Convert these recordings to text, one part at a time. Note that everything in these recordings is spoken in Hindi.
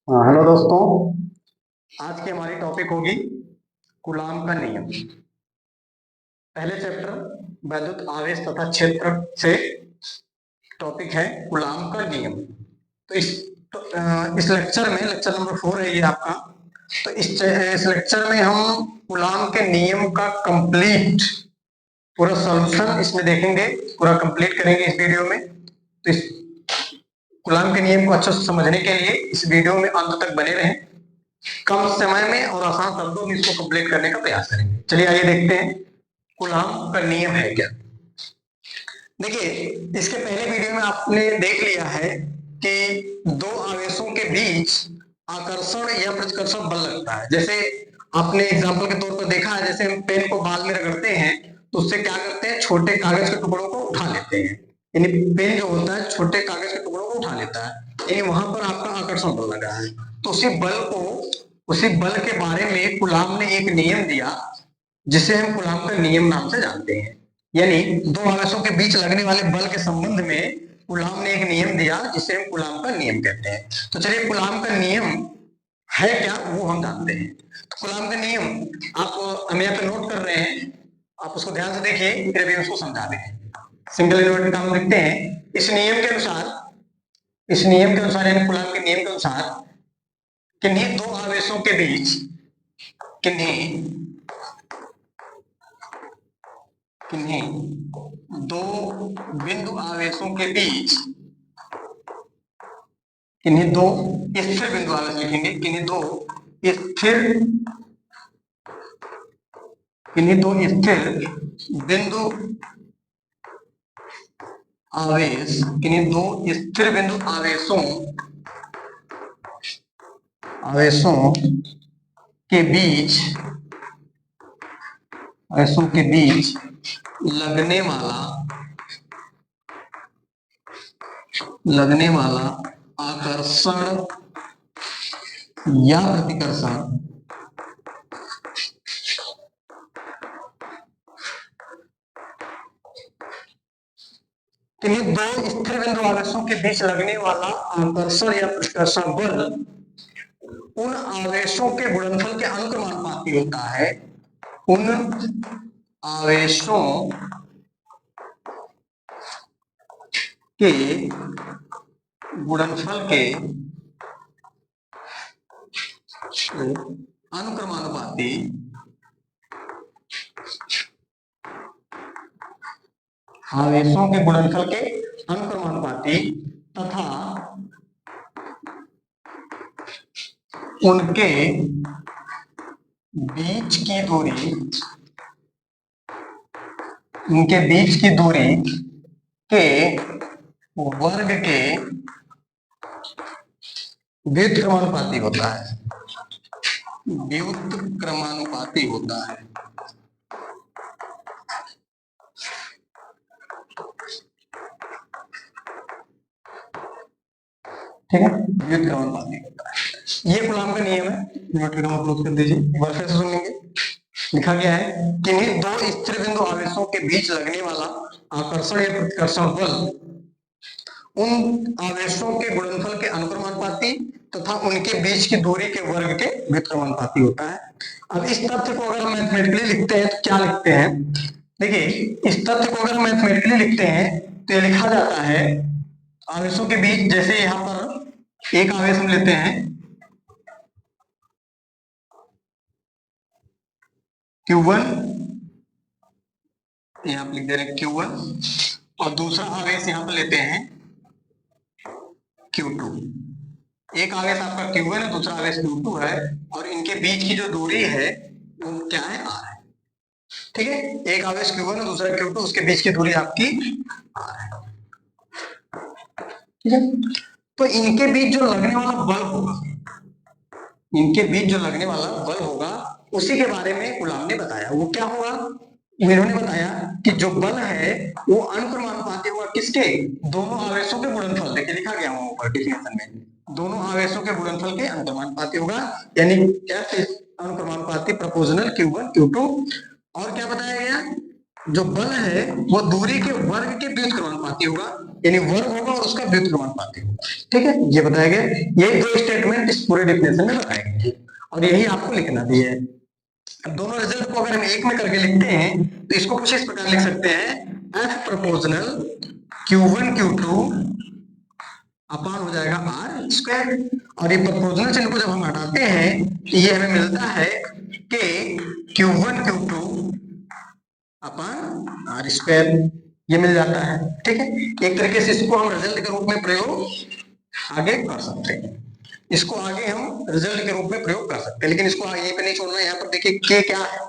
हेलो दोस्तों। आज की हमारी टॉपिक होगी कूलाम का नियम। पहले चैप्टर वैद्युत आवेश तथा क्षेत्र से टॉपिक है कूलाम का नियम। तो इस लेक्चर में लेक्चर नंबर 4 है ये आपका। तो इस लेक्चर में हम कूलाम के नियम का कंप्लीट पूरा सॉल्यूशन इसमें देखेंगे, पूरा कंप्लीट करेंगे इस वीडियो में। तो इस कूलाम के नियम को अच्छे से समझने के लिए इस वीडियो में अंत तक बने रहें। कम समय में और आसान शब्दों में इसको कंप्लीट करने का प्रयास करेंगे। चलिए आइए देखते हैं कूलाम का नियम है क्या। देखिए, इसके पहले वीडियो में आपने देख लिया है कि दो आवेशों के बीच आकर्षण या प्रतिकर्षण बल लगता है। जैसे आपने एग्जाम्पल के तौर पर देखा है, जैसे हम पेन को बाल में रगड़ते हैं तो उससे क्या करते हैं, छोटे कागज के टुकड़ों को उठा लेते हैं। यानी पेन जो होता है छोटे कागज के टुकड़ों को उठा लेता है, यानी वहां पर आपका आकर्षण बल लगा है। तो उसी बल के बारे में कूलाम ने एक नियम दिया जिसे हम कूलाम का नियम नाम से जानते हैं। यानी दो आवेशों के बीच लगने वाले बल के संबंध में कूलाम ने एक नियम दिया जिसे हम कूलाम का नियम कहते हैं। तो चलिए कूलाम का नियम है क्या वो हम जानते हैं। तो कूलाम का नियम आप हम यहाँ पे नोट कर रहे हैं, आप उसको ध्यान से देखिए, फिर अभी उसको समझा दें। सिंगल इन्वर्टेड कॉलम लिखते हैं। इस नियम के अनुसार यानी कूलाम के नियम के अनुसार किन्हीं दो आवेशों के बीच किन्हीं किन्हीं दो बिंदु आवेशों के बीच किन्हीं दो स्थिर बिंदु आवेश लिखेंगे। किन्हीं दो स्थिर बिंदु आवेश किन्हीं दो स्थिर बिंदु आवेशों के बीच लगने वाला आकर्षण या प्रतिकर्षण किन्हीं दो स्थिर बिंदु आवेशों के बीच लगने वाला आकर्षण या प्रतिकर्षण बल उन आवेशों के गुणनफल के अनुक्रमानुपाती होता है। उन आवेशों के गुणनफल के अनुक्रमानुपाती तथा उनके बीच की दूरी के वर्ग के व्युत्क्रमानुपाती होता है। ठीक है, व्युत्क्रमानुपाती होता है। ये कूलाम का नियम है। नोट को क्लोज कर दीजिए, एक बार फिर से सुन लेंगे। लिखा गया है किन्हीं दो स्थिर बिंदु आवेशों के बीच लगने वाला आकर्षण या प्रतिकर्षण बल उन आवेशों के गुणनफल के अनुक्रमानुपाती तथा उनके बीच की दूरी के वर्ग के व्युत्क्रमानुपाती होता है। अब इस तथ्य को अगर मैथमेटिकली लिखते हैं तो क्या लिखते हैं, देखिए इस तथ्य को अगर मैथमेटिकली लिखते हैं तो ये लिखा जाता है आवेशों के बीच, जैसे यहाँ पर एक आवेश हम लेते हैं Q1, यहाँ पर लिख दे रहे हैं Q1, और दूसरा आवेश यहाँ पर लेते हैं Q2। एक आवेश आपका Q1 है, दूसरा आवेश Q2 है, और इनके बीच की जो दूरी है वो क्या है, R है। ठीक है, एक आवेश Q1 है, दूसरा Q2, उसके बीच की दूरी आपकी R है। ठीक है, तो इनके बीच जो लगने वाला बल होगा उसी के बारे में कूलाम ने बताया। वो क्या होगा, इन्होंने बताया कि जो बल है वो अनुक्रमानुपाती होगा किसके, दोनों आवेशों के गुणनफल। देखिए लिखा गया वहां ऊपर डेफिनेशन में, दोनों आवेशों के गुणनफल के अनुक्रमानुपाती होगा, यानी F अनुक्रमानुपाती प्रोपोर्शनल Q1 Q2। और क्या बताया गया, जो बल है वो दूरी के वर्ग के व्युत्क्रमानुपाती होगा, यानी वर्ग होगा और उसका व्युत्क्रमानुपाती होगा। ठीक है, ये बताया गया। ये दो स्टेटमेंट इस पूरे डिफिनेशन में बताएंगे और यही आपको लिखना भी है। अब दोनों रिजल्ट को अगर हम एक में करके लिखते हैं तो इसको कुछ इस प्रकार लिख सकते हैं, एफ प्रोपोर्शनल Q1 Q2 अपान हो जाएगा आर स्क्वायर, और ये प्रोपोर्शनल चिन्ह को जब हम हटाते हैं तो ये हमें मिलता है कि Q1 Q2 upon R square, ये मिल जाता है। ठीक है, एक तरीके से इसको हम रिजल्ट के रूप में प्रयोग आगे कर सकते हैं, इसको आगे हम रिजल्ट के रूप में प्रयोग कर सकते हैं, लेकिन इसको यहीं पे नहीं छोड़ना। यहाँ पर देखिए के क्या है,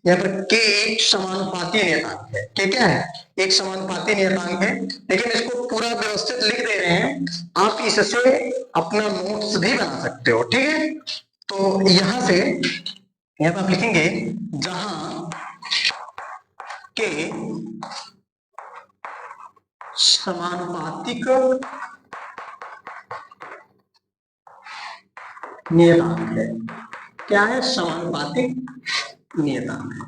यहाँ पर के एक समानुपाती नियतांक है। के क्या है, एक समानुपाती नियतांक है, लेकिन इसको पूरा व्यवस्थित लिख दे रहे हैं, आप इससे अपना नोट्स भी बना सकते हो। ठीक है, तो यहां से यहाँ पर आप लिखेंगे जहां के समानुपातिक नियतांक है। क्या है, समानुपातिक नियतांक है।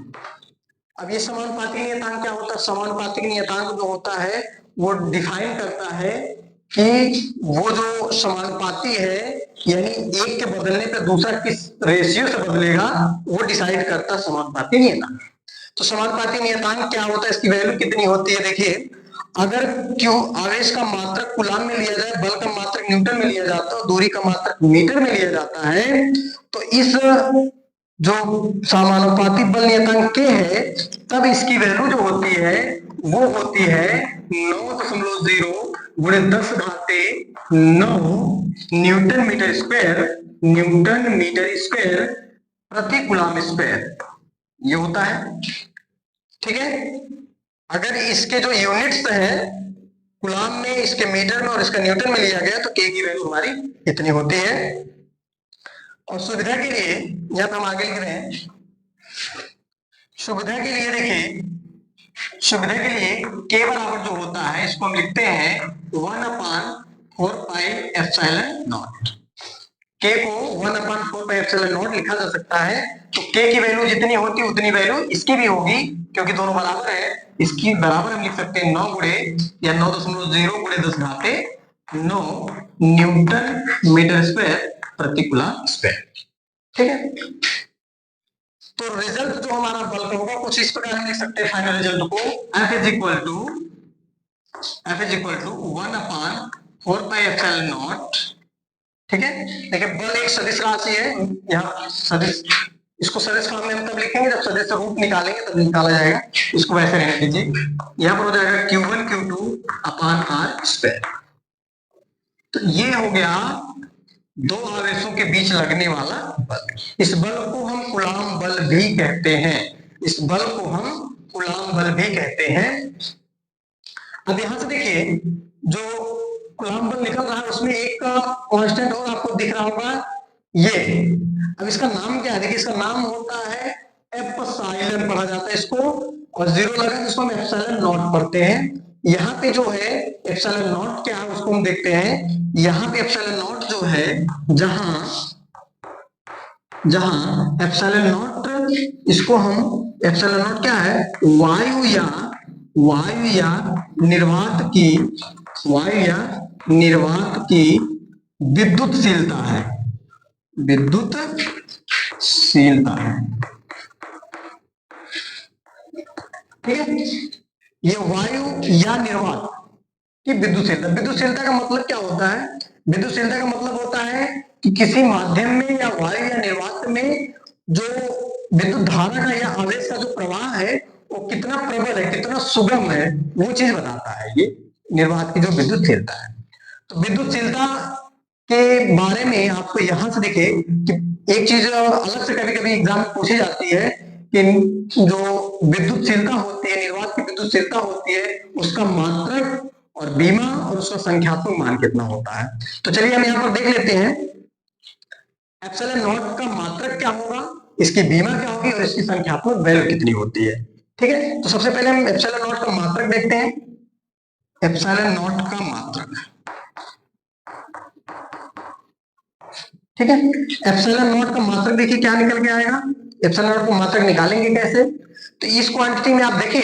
अब ये समानुपातिक नियतांक क्या होता है, समानुपातिक नियतांक जो होता है वो डिफाइन करता है कि वो जो समानुपाती है, यानी एक के बदलने पर दूसरा किस रेशियो से बदलेगा, वो डिसाइड करता है समानुपाती नियतांक। तो समानुपाती नियतांक क्या होता है, इसकी वैल्यू कितनी होती है, देखिए अगर क्यू आवेश का मात्रक कूलाम में लिया जाए, बल का मात्रक न्यूटन में लिया जाता है, दूरी का मात्रक मीटर में लिया जाता है, तो इस जो समानुपाती बल नियतांक के है, तब इसकी वैल्यू जो होती है वो होती है 9.0 गुणे 10 घाते 9 newton metre square, newton metre square प्रति कूलाम स्क्वायर, ये होता है। ठीक है, अगर इसके जो यूनिट्स है कूलाम में, इसके मीटर में और इसका न्यूटन में लिया गया, तो के की वैल्यू हमारी इतनी होती है। और सुविधा के लिए यहां पर हम आगे लिख रहे हैं, सुविधा के लिए देखिए, सुविधा के लिए के बराबर जो होता है इसको हम लिखते हैं 1/4 पाई एप्सिलॉन नॉट। के को 1/4 पाई एप्सिलॉन नॉट लिखा जा सकता है, तो के की वैल्यू जितनी होती है उतनी वैल्यू इसकी भी होगी, क्योंकि दोनों बराबर है। इसकी बराबर हम लिख सकते हैं 9 गुणे या 9.0 गुणे 10 घाते 9 न्यूटन मीटर स्क्वायर प्रति कूलम स्क्वायर। ठीक है, तो रिजल्ट जो हमारा बल का होगा कुछ इस प्रकार हम लिख सकते हैं फाइनल रिजल्ट को, F is equal to 1/4 pi epsilon naught. ठीक है, देखिए बल एक सदिश राशि है, यहाँ सदिश, इसको सदिश फॉर्म में हम तब लिखेंगे जब सदिश रूप निकालेंगे तब निकाला जाएगा, इसको वैसे रहने दीजिए। यहाँ पर हो जाएगा Q1 Q2 upon R square. तो ये हो गया दो आवेशों के बीच लगने वाला बल। इस बल को हम कूलाम बल भी कहते हैं, इस बल को हम कूलाम बल भी कहते हैं। अब यहां से देखिए जो कूलाम बल निकल रहा है उसमें एक कांस्टेंट और आपको दिख रहा होगा, ये। अब इसका नाम क्या है, देखिए इसका नाम होता है एप्सिलॉन पढ़ा जाता है इसको, और जीरो लगा तो इसको हम एप्सिलॉन नॉट पढ़ते हैं। यहाँ पे जो है एप्सिलॉन नॉट क्या है उसको हम देखते हैं। यहाँ पे एप्सिलॉन नॉट जो है, जहां एप्सिलॉन नॉट, इसको हम एप्सिलॉन नॉट क्या है, वायु या निर्वात की विद्युतशीलता है, ठीक है। ये वायु या निर्वात की विद्युतशीलता का मतलब क्या होता है, विद्युतशीलता का मतलब होता है कि किसी माध्यम में या वायु या निर्वात में जो विद्युत धारा का या आवेश का जो प्रवाह है वो कितना प्रबल है, कितना सुगम है, वो चीज बताता है ये निर्वात की जो विद्युतशीलता है। तो विद्युतशीलता के बारे में आपको यहां से देखे कि एक चीज अलग से कभी कभी एग्जाम में पूछी जाती है कि जो विद्युतशीलता होती है, निर्वात की विद्युतशीलता होती है, उसका मात्रक और बीमा और उसका संख्यात्मक मान कितना होता है। तो चलिए हम यहाँ पर देख लेते हैं एप्सिलॉन नॉट का मात्रक क्या होगा, इसकी बीमा क्या होगी और इसकी संख्यात्मक वैल्यू कितनी होती है। ठीक है, तो सबसे पहले हम एप्सिलॉन नॉट का मात्रक देखते हैं। एप्सिलॉन नॉट का मात्रक, ठीक है, एप्सिलॉन नॉट का मात्रक देखिए क्या निकल के आएगा। एप्सिलॉन नॉट का मात्रक निकालेंगे कैसे, तो इस क्वांटिटी में आप देखिए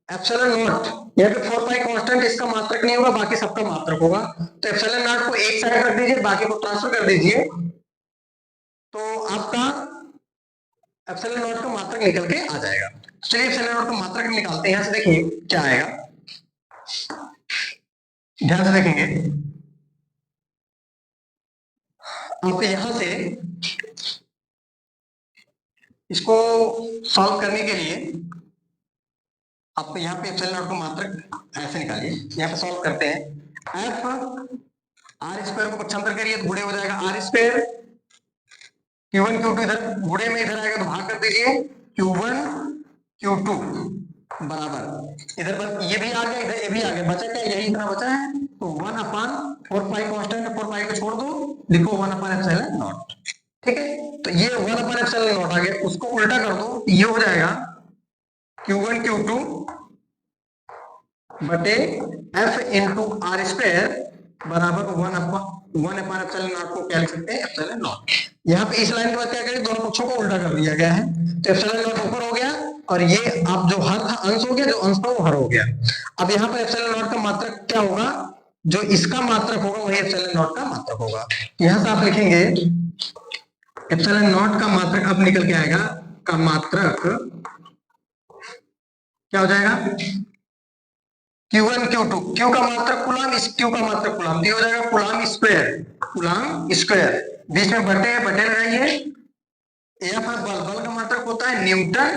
एप्सिलॉन नॉट यहाँ पे 4 पाई कांस्टेंट इसका मात्रक नहीं होगा, बाकी सबका मात्रक होगा। तो एप्सिलॉन नॉट को एक साइड रख दीजिए, बाकी को ट्रांसफर कर दीजिए, तो आपका एप्सिलॉन नॉट का मात्रक निकल के आ जाएगा। चलिए एप्सिलॉन नॉट का मात्रक निकालते हैं। यहां से देखिए क्या आएगा, ध्यान से देखेंगे आप। यहां से इसको सॉल्व करने के लिए आप यहाँ पे एप्सिलॉन नॉट का मात्रक ऐसे निकालिए। यहाँ पे सॉल्व करते हैं, एफ आर स्क्वायर को पक्षांतर करिए तो गुणे हो जाएगा आर स्क्वायर, Q1 Q2 इधर गुणे में इधर आएगा तो भाग कर दीजिए, Q1 Q2 बराबर इधर बस ये भी आ गया, इधर ये भी आ गया, बचा क्या, यही इतना बचा है। तो 1/4 पाई कांस्टेंट, 4 पाई को छोड़ दो, लिखो 1/एप्सिलॉन नॉट। ठीक है, तो ये 1/एप्सिलॉन नॉट आ गया, उसको उल्टा कर दो, ये हो जाएगा Q1 Q2 बटे F इंटू आर स्क्वायर बराबर 1/एप्सिलॉन नॉट को क्या लिख सकते हैं, एप्सिलॉन नॉट। यहाँ पे इस लाइन के बाद क्या करें, दोनों पक्षों को उल्टा कर दिया गया है, तो एप्सिलॉन नॉट ऊपर हो गया और ये आप जो हर था अंश हो गया, जो अंश था वो हर हो गया। अब यहाँ पर एप्सिलॉन नॉट का मात्रक क्या होगा, जो इसका मात्रक होगा वही एप्सिलॉन नॉट का मात्रक होगा। यहाँ से आप लिखेंगे एप्सिलॉन नॉट का मात्रक अब निकल के आएगा, का मात्रक क्या हो जाएगा, Q1 Q2, Q का मात्रक कूलाम, इस Q का मात्रक कूलाम, ये हो जाएगा कूलाम स्क्वायर, कूलाम स्क्वायर, बीच में बटे बटे लगाइए। F बल, बल का मात्रक होता है न्यूटन,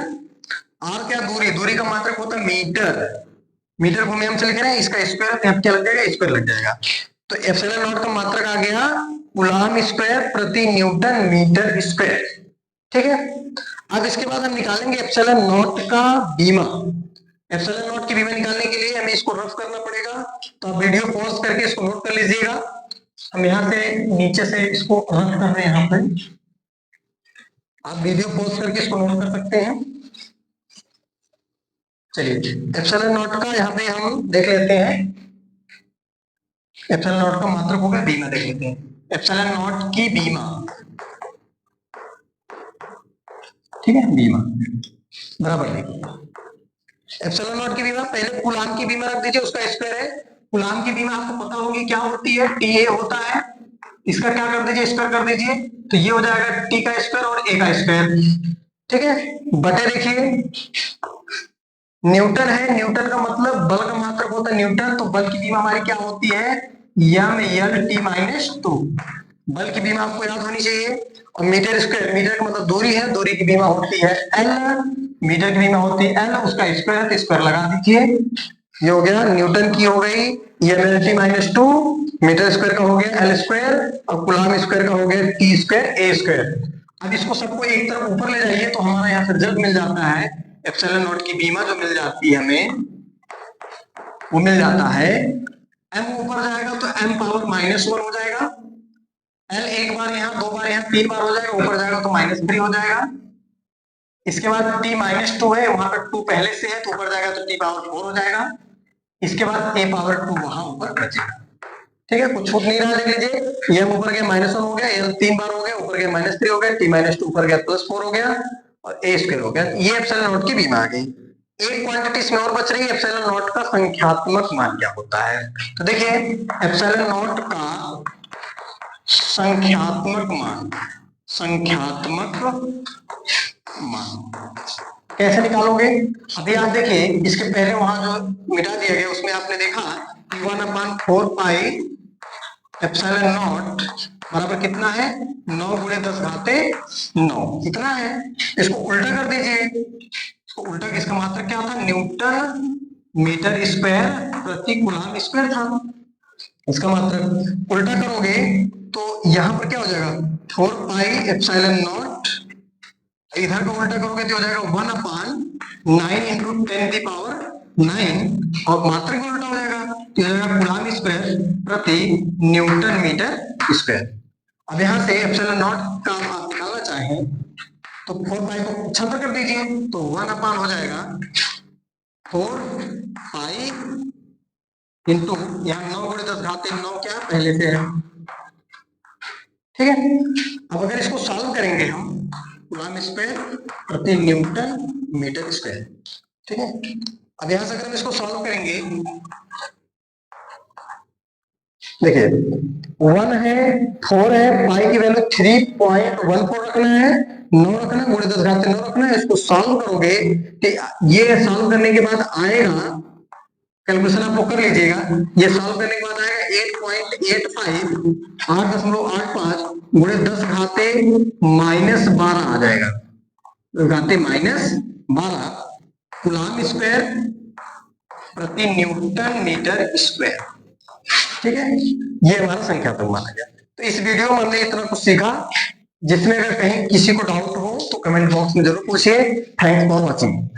R क्या दूरी, दूरी का मात्रक होता है मीटर, मीटर को हम से लिख रहे हैं, इसका स्क्वायर क्या लग जाएगा, स्क्वायर लग जाएगा। तो एप्सिलॉन नॉट का मात्रक आ गया कूलाम स्क्वायर प्रति न्यूटन मीटर स्क्वायर। ठीक है, अब इसके बाद हम निकालेंगे एप्सिलॉन नॉट का बीमा। एप्सिलॉन नॉट की बीमा निकालने के लिए हमें इसको रफ करना पड़ेगा, तो आप वीडियो पॉज करके इसको नोट कर लीजिएगा। हम यहाँ से नीचे से इसको रफ कर रहे हैं, यहाँ पे आप वीडियो पॉज करके इसको नोट कर सकते हैं। चलिए एप्सिलॉन नॉट का यहाँ पे हम देख लेते हैं, एप्सिलॉन नॉट का मात्रक होगा बीमा, देख लेते हैं एप्सिलॉन नॉट की बीमा। ठीक है, बीमा बराबर देखिए एप्सिलॉन नॉट की बीमा, पहले कूलाम की बीमा रख दीजिए, उसका स्क्वायर है। कूलाम की बीमा आपको पता होगी क्या होती है, TA होता है, इसका क्या कर दीजिए, स्क्वायर कर दीजिए, तो ये हो जाएगा T का स्क्वायर और A का स्क्वायर। ठीक है, बटे देखिए न्यूटन है, न्यूटन का मतलब बल का मात्रक होता है न्यूटन, तो बल की बीमा हमारी क्या होती है, M/L/T-2। बल की बीमा आपको याद होनी चाहिए। और मीटर स्क्वायर, मीटर का मतलब दूरी है, दूरी की बीमा होती है L, मीटर की बीमा होती है L, उसका स्क्वायर है, स्क्वायर लगा दीजिए। ये हो गया न्यूटन की हो गई M/L/T-2, मीटर स्क्वायर का हो गया L स्क्वायर, और कूलाम स्क्वायर का हो गया T स्क्वायर A स्क्वायर। अब इसको सबको एक तरफ ऊपर ले जाइए, तो हमारा यहाँ से रिजल्ट मिल जाता है, एप्सिलॉन नॉट की बीमा जो मिल जाती है हमें, वो मिल जाता है M ऊपर जाएगा तो M पावर -1 हो जाएगा, L एक बार यहाँ, दो बार यहाँ, 3 बार हो जाएगा, ऊपर जाएगा तो -3 हो जाएगा। इसके बाद T-2 है, वहां पर 2 पहले से है तो ऊपर जाएगा तो T पावर 4 हो जाएगा। इसके बाद A पावर 2 वहां ऊपर बचेगा। ठीक है, कुछ छूट नहीं रहा, देख लीजिए ये ऊपर गया -1 हो गया, L 3 बार हो गया, ऊपर गया -3 हो गया, T-2 ऊपर गया +4 हो गया, और A स्क्वायर हो गया। ये एप्सिलॉन नॉट की बीमा आ गई। एक क्वांटिटी इसमें और बच रही है, एप्सिलॉन नॉट का संख्यात्मक मान क्या होता है। तो देखिए एप्सिलॉन नॉट का संख्यात्मक मान, संख्यात्मक मान कैसे निकालोगे, अभी आप देखिए इसके पहले वहां जो मिटा दिया गया उसमें आपने देखा 1/4 पाई एप्सिलॉन नॉट बराबर कितना है, 9 × 10⁻9 कितना है। इसको उल्टा कर दीजिए, इसको उल्टा, इसका मात्रक क्या था, न्यूटन मीटर स्क्वायर प्रति कूलाम स्क्वायर था। इसका मात्रक उल्टा करोगे तो यहां पर क्या हो जाएगा, 4 पाई एप्सिलॉन नॉट, इधर को उल्टा करोगे तो हो जाएगा 1/9 × 10⁻9, और मात्रक भी उल्टा हो जाएगा तो हो जाएगा कूलाम स्क्वायर प्रति न्यूटन मीटर स्क्वायर। अब यहां से एप्सिलॉन नॉट का आप निकालना चाहें तो 4 पाई को छंतर कर दीजिए, तो 1/, हो जाएगा 4 पाई इंटू यहाँ 9 × 10⁻9 क्या पहले से है। ठीक है, अब अगर इसको सॉल्व करेंगे हम, कूलाम स्क्वायर प्रति न्यूटन मीटर स्क्वायर। ठीक है, अब यहां से अगर हम इसको सॉल्व करेंगे, देखिए 1 है, 4 है, पाई की वैल्यू 3.14 रखना है, 9 रखना है, गुणे 10 घात से 9 रखना है। इसको सॉल्व करोगे कि ये सॉल्व करने के बाद आएगा, कैलकुलेशन आपको कर लीजिएगा, ये सॉल्व करने के बाद आएगा 8.85 8.85 गुणे 10 घाते -12 आ जाएगा, घाते -12 कूलम्ब स्क्वायर प्रति न्यूटन मीटर स्क्वायर। ठीक है, ये हमारा संख्यात्मक माना गया। तो इस वीडियो में हमने इतना कुछ सीखा, जिसमें अगर कहीं किसी को डाउट हो तो कमेंट बॉक्स में जरूर पूछिए। Thanks for watching.